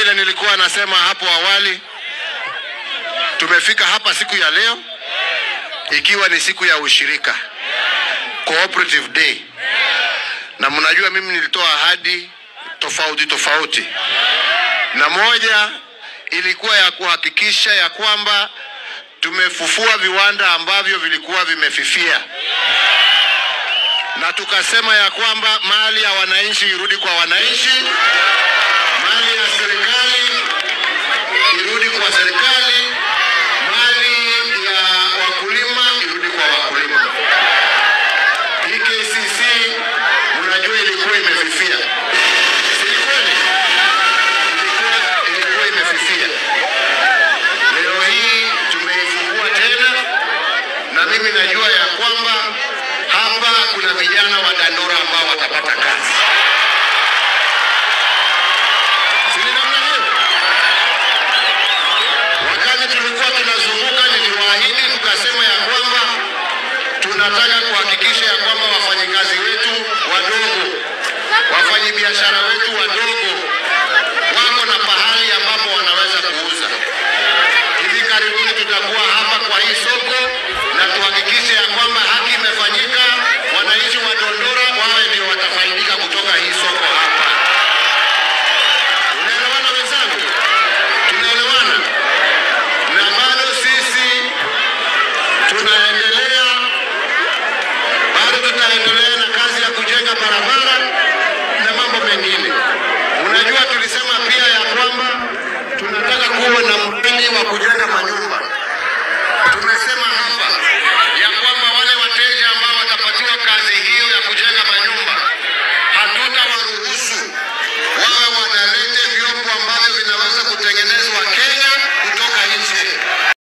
vile nilikuwa nasema hapo awali, tumefika hapa siku ya leo ikiwa ni siku ya ushirika, Cooperative Day. Na mnajua mimi nilitoa ahadi tofauti. Na moja ilikuwa ya kuhakikisha ya kwamba tumefufua viwanda ambavyo vilikuwa vimefifia. Na tukasema ya kwamba mali ya wananchi irudi kwa wananchi, mali ya serikali irudi kwa serikali, mali ya wakulima irudi kwa wakulima. Hii KCC unajua ilikuwa imefifia. Ilikuwa imefifia. Leo hii tumeifungua tena, na mimi najua ya kwamba hapa kuna vijana wa Dandora ambao watapata kazi. Sisi namna hiyo. Wakati tulikuwa tunazunguka niliwaahidi tukasema ya kwamba tunataka kuhakikisha ya kwamba wafanyikazi wetu wadogo, wafanyabiashara wetu